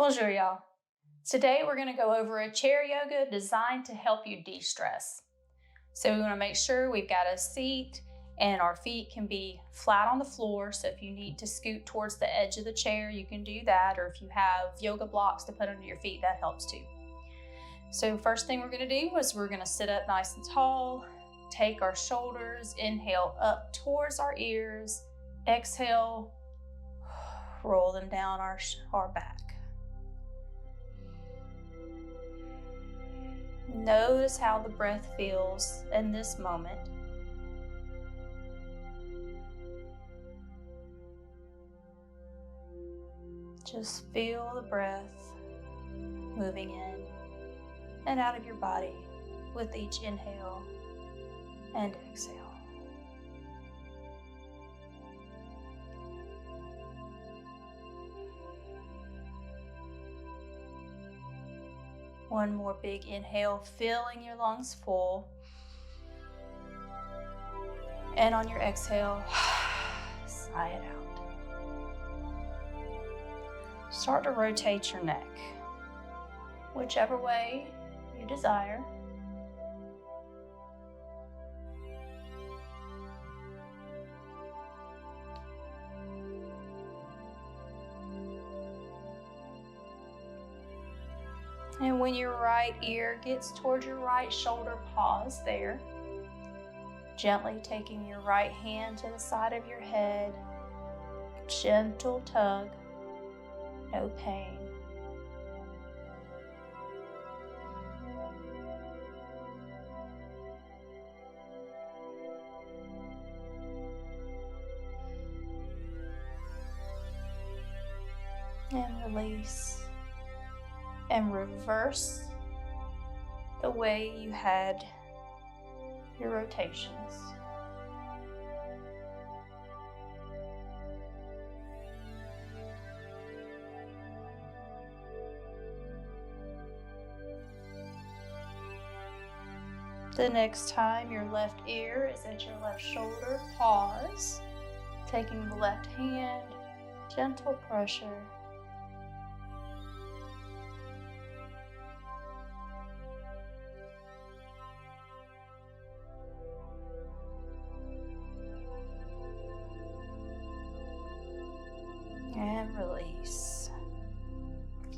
Bonjour, y'all. Today we're going to go over a chair yoga designed to help you de-stress. So we want to make sure we've got a seat and our feet can be flat on the floor. So if you need to scoot towards the edge of the chair, you can do that. Or if you have yoga blocks to put under your feet, that helps too. So first thing we're going to do is we're going to sit up nice and tall, take our shoulders, inhale up towards our ears, exhale, roll them down our back. Notice how the breath feels in this moment. Just feel the breath moving in and out of your body with each inhale and exhale. One more big inhale, filling your lungs full. And on your exhale, sigh it out. Start to rotate your neck, whichever way you desire. And when your right ear gets towards your right shoulder, pause there. Gently taking your right hand to the side of your head. Gentle tug, no pain. And release. And reverse the way you had your rotations. The next time your left ear is at your left shoulder, pause, taking the left hand, gentle pressure. And release.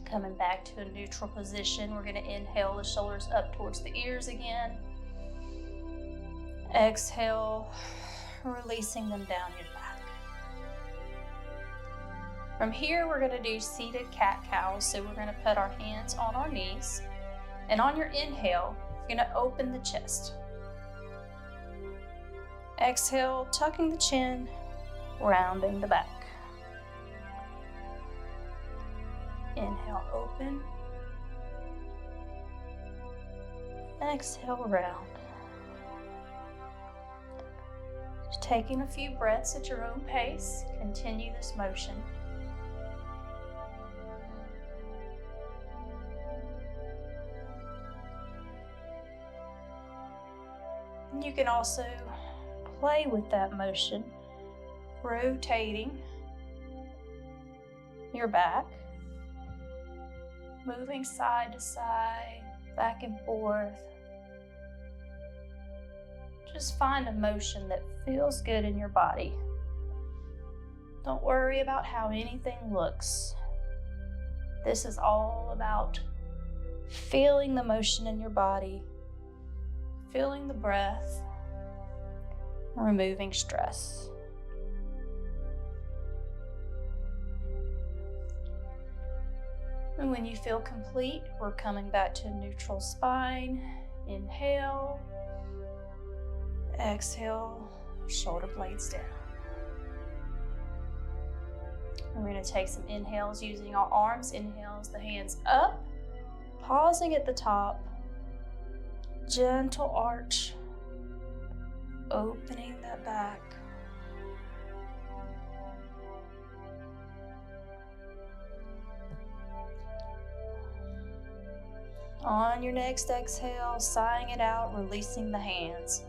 Coming back to a neutral position, we're going to inhale the shoulders up towards the ears again. Exhale, releasing them down your back. From here, we're going to do seated cat-cows. So we're going to put our hands on our knees. And on your inhale, you're going to open the chest. Exhale, tucking the chin, rounding the back. Inhale, open. Exhale, round. Just taking a few breaths at your own pace. Continue this motion. And you can also play with that motion, rotating your back. Moving side to side, back and forth. Just find a motion that feels good in your body. Don't worry about how anything looks. This is all about feeling the motion in your body, feeling the breath, removing stress. And when you feel complete, we're coming back to a neutral spine. Inhale, exhale, shoulder blades down. We're going to take some inhales using our arms. Inhales, the hands up, pausing at the top, gentle arch, opening that back. On your next exhale, sighing it out, releasing the hands.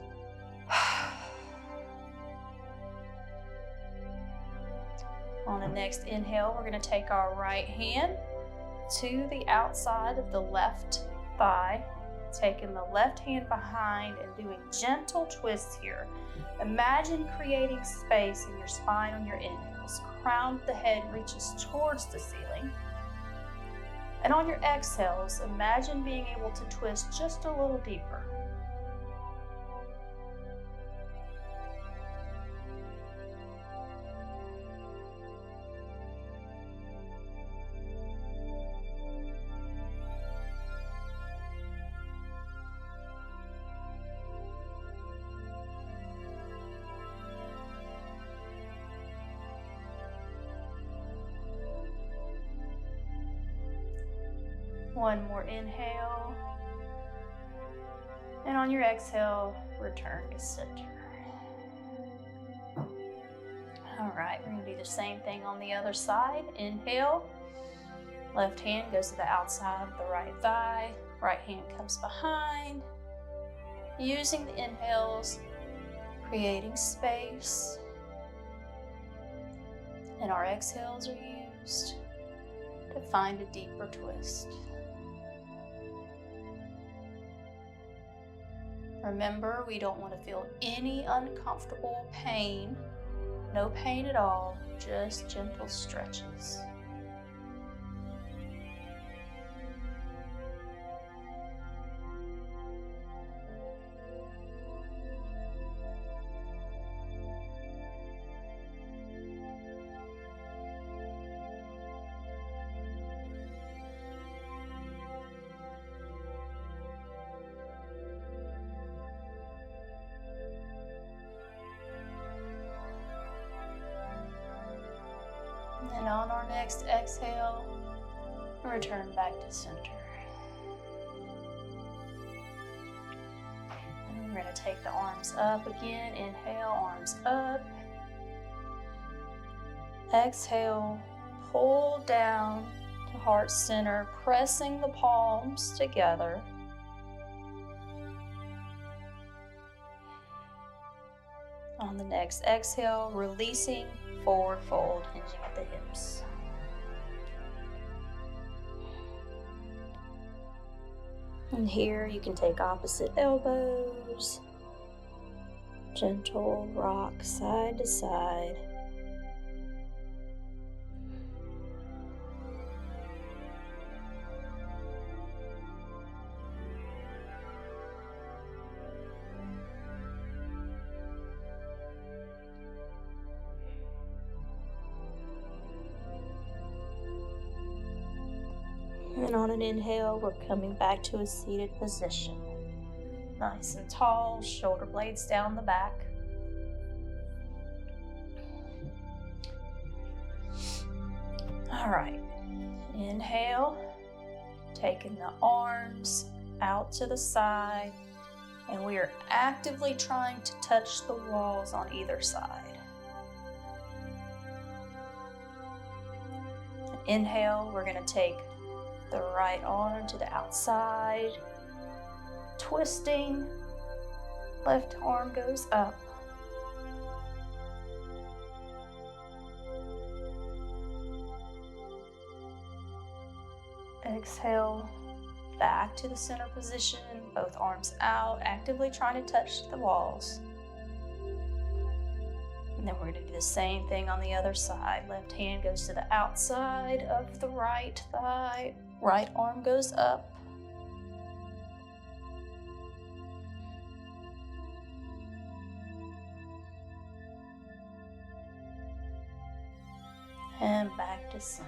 On the next inhale, we're going to take our right hand, to the outside of the left thigh, taking the left hand behind and doing gentle twists here. Imagine creating space in your spine on your inhales. Crown of the head reaches towards the ceiling. And on your exhales, imagine being able to twist just a little deeper. One more inhale. And on your exhale, return to center. All right, we're going to do the same thing on the other side. Inhale. Left hand goes to the outside of the right thigh. Right hand comes behind. Using the inhales, creating space. And our exhales are used to find a deeper twist. Remember, we don't want to feel any uncomfortable pain. No pain at all, just gentle stretches. And on our next exhale, return back to center. And we're going to take the arms up again. Inhale, arms up. Exhale, pull down to heart center, pressing the palms together. On the next exhale, releasing, forward fold, hinging at the hips. And here you can take opposite elbows, gentle rock side to side. And on an inhale, we're coming back to a seated position. Nice and tall, shoulder blades down the back. All right, inhale, taking the arms out to the side, and we are actively trying to touch the walls on either side. Inhale, we're going to take the right arm to the outside, twisting, left arm goes up. Exhale, back to the center position, both arms out, actively trying to touch the walls. And then we're going to do the same thing on the other side. Left hand goes to the outside of the right thigh. Right arm goes up. And back to center.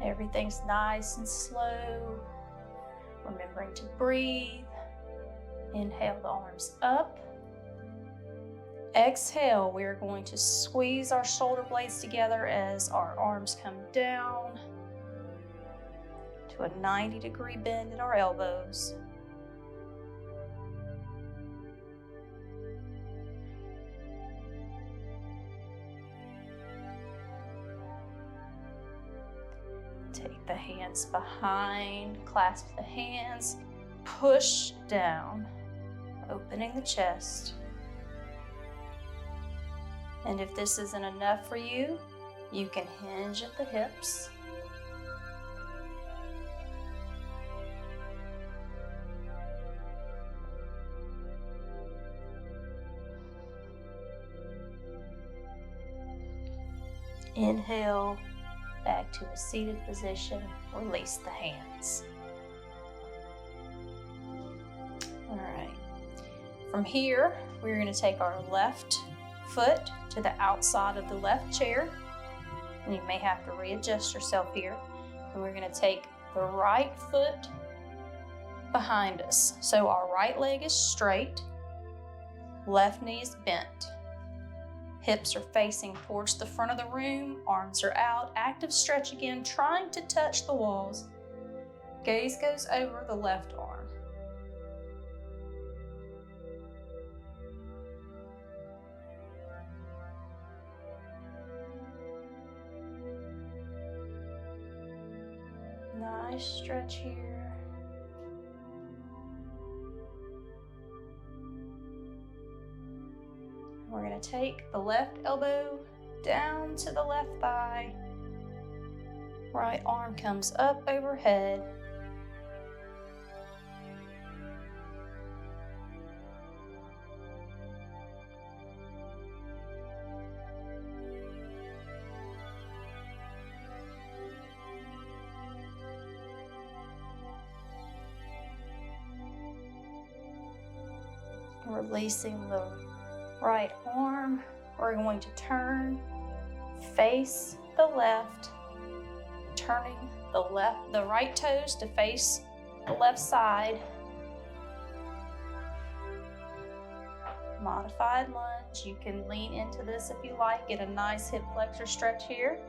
Everything's nice and slow. Remembering to breathe. Inhale the arms up. Exhale, we're going to squeeze our shoulder blades together as our arms come down to a 90-degree bend in our elbows. Take the hands behind, clasp the hands, push down, opening the chest. And if this isn't enough for you, You can hinge at the hips. Inhale, back to a seated position. Release the hands. All right. From here, we're going to take our left foot to the outside of the left chair. And you may have to readjust yourself here. And we're going to take the right foot behind us. So our right leg is straight, left knee is bent. Hips are facing towards the front of the room, arms are out, active stretch again, trying to touch the walls. Gaze goes over the left arm. Nice stretch here. We're going to take the left elbow down to the left thigh. Right arm comes up overhead. Releasing the right arm, we're going to turn, face the left, turning the right toes to face the left side. Modified lunge. You can lean into this if you like. Get a nice hip flexor stretch here.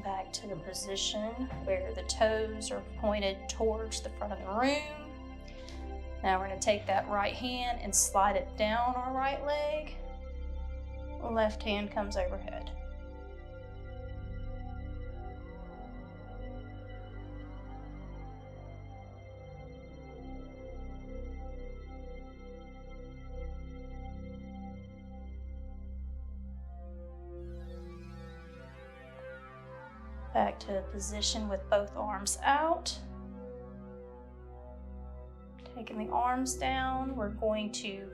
Back to the position where the toes are pointed towards the front of the room. Now we're going to take that right hand and slide it down our right leg. The left hand comes overhead. Back to a position with both arms out. Taking the arms down, we're going to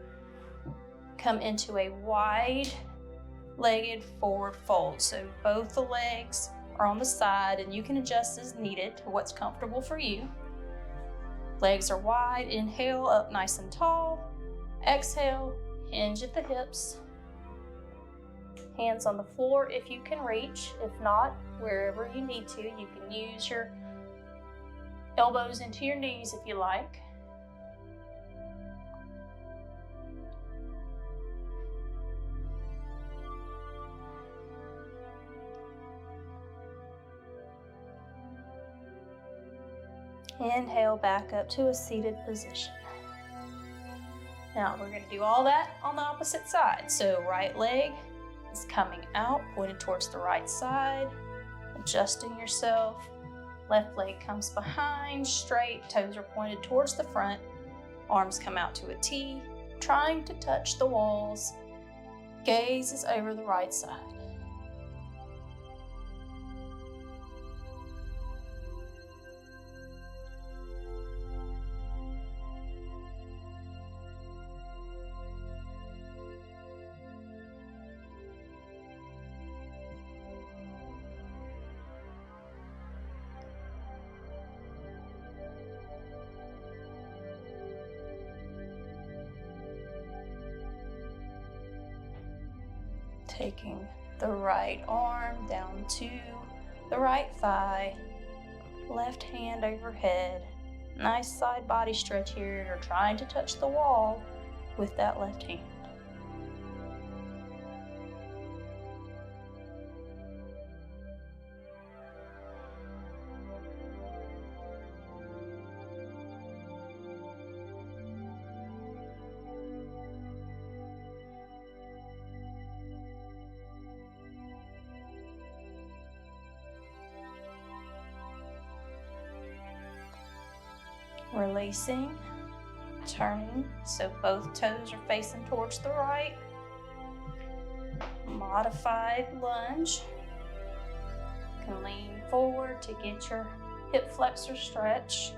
come into a wide-legged forward fold. So both the legs are on the side, and you can adjust as needed to what's comfortable for you. Legs are wide. Inhale, up nice and tall. Exhale, hinge at the hips. Hands on the floor if you can reach. If not, wherever you need to. You can use your elbows into your knees if you like. Inhale back up to a seated position. Now we're going to do all that on the opposite side. So right leg is coming out, pointed towards the right side, adjusting yourself. Left leg comes behind, straight, toes are pointed towards the front, arms come out to a T, trying to touch the walls. Gaze is over the right side. Taking the right arm down to the right thigh, left hand overhead. Nice side body stretch here. You're trying to touch the wall with that left hand. Releasing, turning so both toes are facing towards the right. Modified lunge. You can lean forward to get your hip flexor stretch.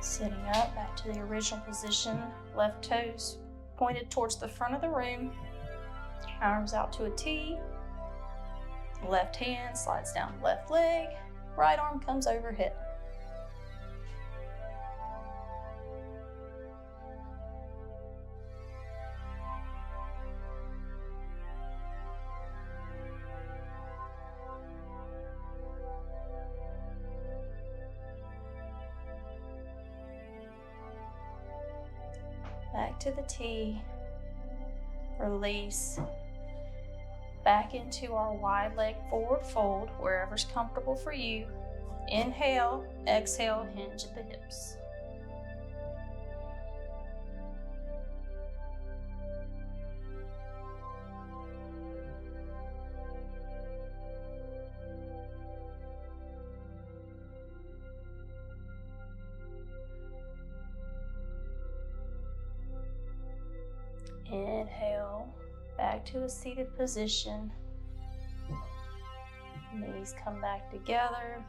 Sitting up, back to the original position, left toes pointed towards the front of the room, arms out to a T, left hand slides down left leg, right arm comes over hip. Back to the T, release, back into our wide leg forward fold, wherever's comfortable for you. Inhale, exhale, hinge at the hips. Inhale, back to a seated position. Knees come back together.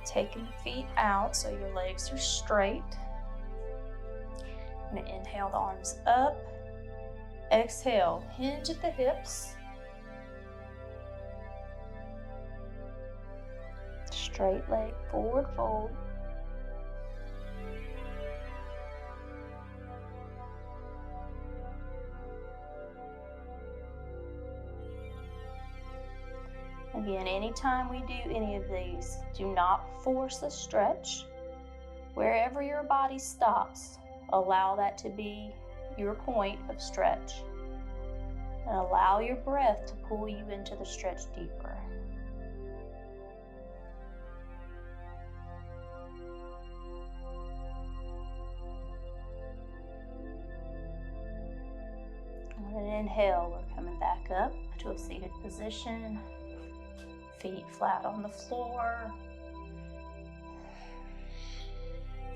Taking the feet out so your legs are straight. I'm going to inhale the arms up. Exhale, hinge at the hips. Straight leg forward fold. Again, anytime we do any of these, do not force a stretch. Wherever your body stops, allow that to be your point of stretch. And allow your breath to pull you into the stretch deeper. On an inhale, we're coming back up to a seated position. Feet flat on the floor.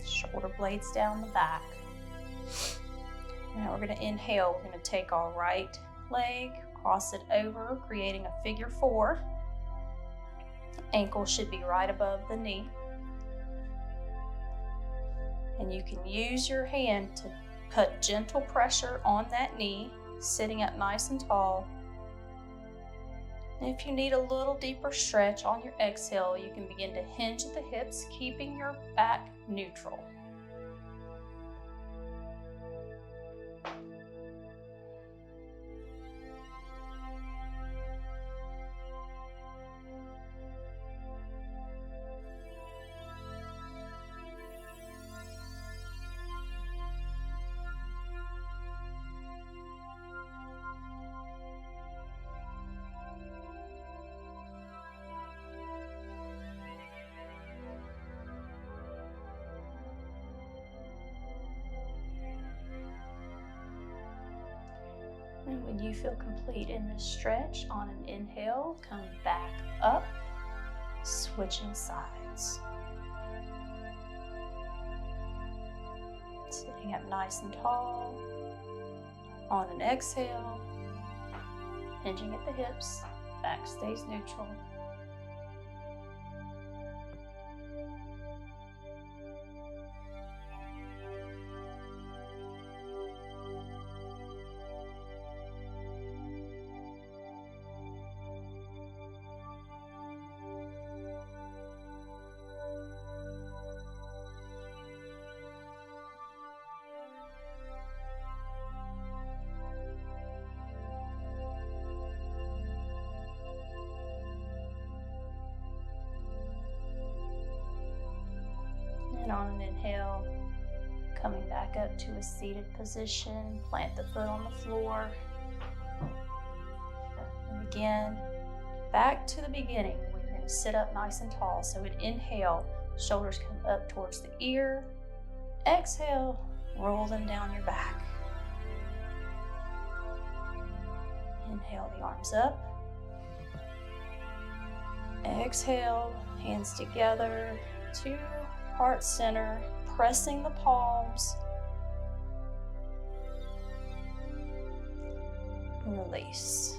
Shoulder blades down the back. Now we're going to inhale. We're going to take our right leg, cross it over, creating a figure 4. Ankle should be right above the knee. And you can use your hand to put gentle pressure on that knee, sitting up nice and tall. And if you need a little deeper stretch on your exhale, you can begin to hinge at the hips, keeping your back neutral. And when you feel complete in this stretch, on an inhale, come back up, switching sides. Sitting up nice and tall. On an exhale, hinging at the hips, back stays neutral. And on an inhale, coming back up to a seated position, plant the foot on the floor. again, back to the beginning. We're going to sit up nice and tall. So an inhale, shoulders come up towards the ear. Exhale, roll them down your back. Inhale the arms up. Exhale, hands together to heart center, pressing the palms. Release.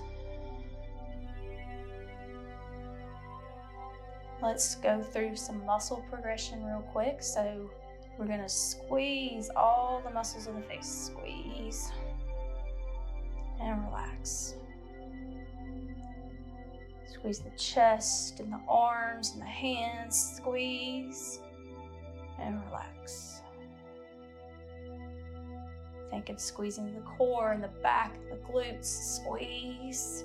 Let's go through some muscle progression real quick. So we're going to squeeze all the muscles of the face. Squeeze and relax. Squeeze the chest and the arms and the hands. Squeeze and relax. Think of squeezing the core and the back, the glutes. Squeeze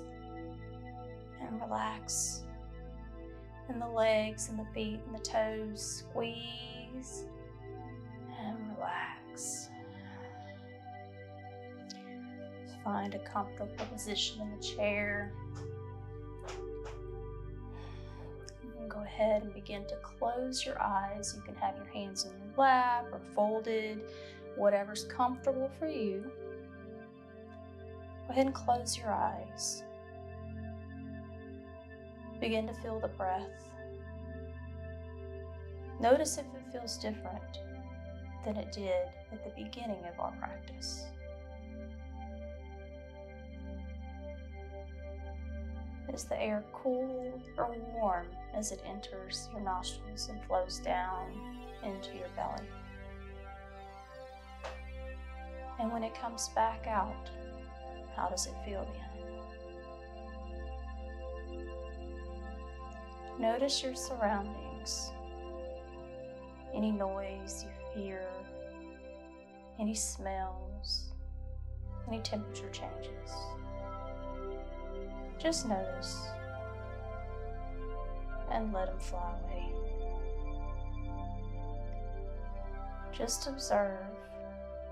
and relax. And the legs and the feet and the toes. Squeeze and relax. Find a comfortable position in the chair. You can go ahead and begin to close your eyes. You can have your hands in your lap or folded, whatever's comfortable for you. Go ahead and close your eyes. Begin to feel the breath. Notice if it feels different than it did at the beginning of our practice. Is the air cool or warm as it enters your nostrils and flows down into your belly? And when it comes back out, how does it feel then? Notice your surroundings. Any noise you hear, any smells, any temperature changes. Just notice and let them fly away. Just observe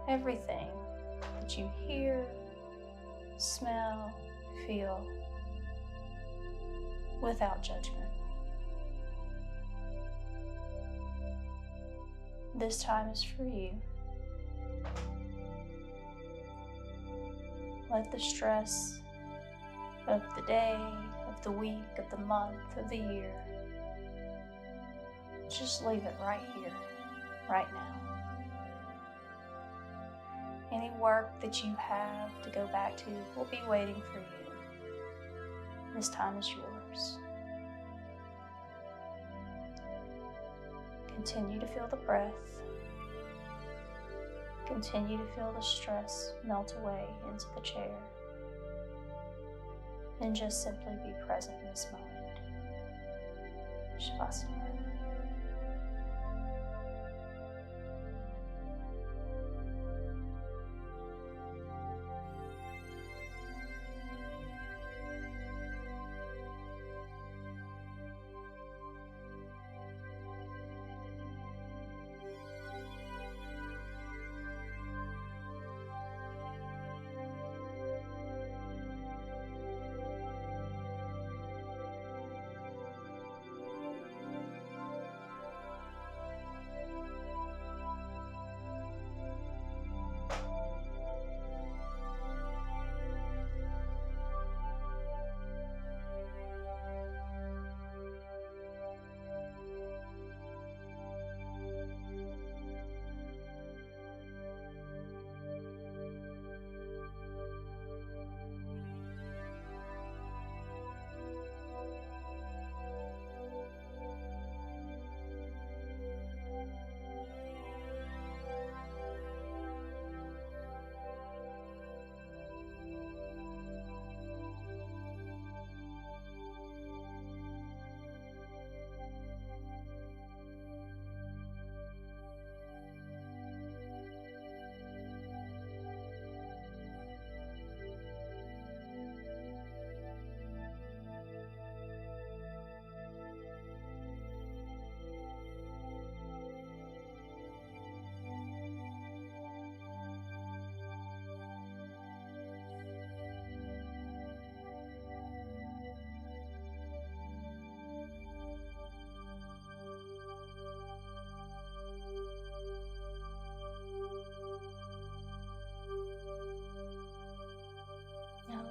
everything that you hear, smell, feel, without judgment. This time is for you. Let the stress of the day, of the week, of the month, of the year, just leave it right here, right now. Any work that you have to go back to will be waiting for you. This time is yours. Continue to feel the breath. Continue to feel the stress melt away into the chair. And just simply be present in this moment. Shavasana.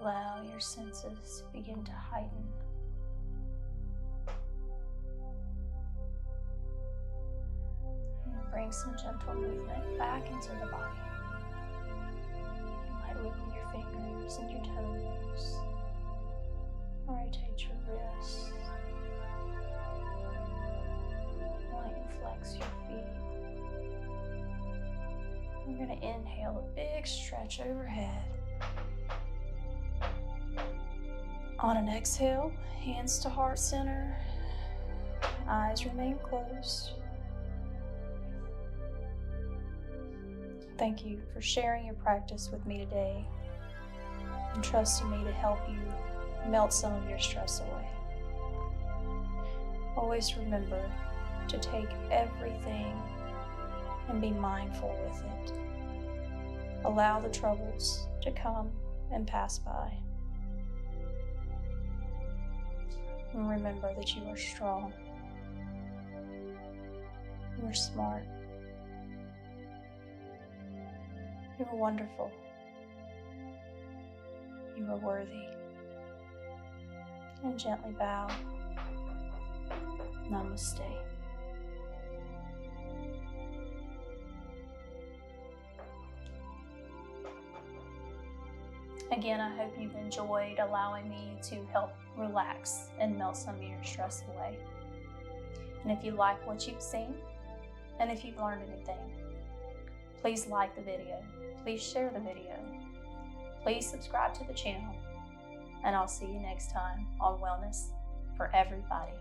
allow your senses to begin to heighten. And bring some gentle movement back into the body. You might wiggle your fingers and your toes. Rotate your wrists. Might you flex your feet. We're going to inhale a big stretch overhead. On an exhale, hands to heart center, eyes remain closed. Thank you for sharing your practice with me today and trusting me to help you melt some of your stress away. Always remember to take everything and be mindful with it. Allow the troubles to come and pass by. And remember that you are strong. You are smart. You are wonderful. You are worthy. And gently bow. Namaste. Again, I hope you've enjoyed allowing me to help relax and melt some of your stress away. And if you like what you've seen, and if you've learned anything, please like the video. Please share the video. Please subscribe to the channel. And I'll see you next time on Wellness for Everybody.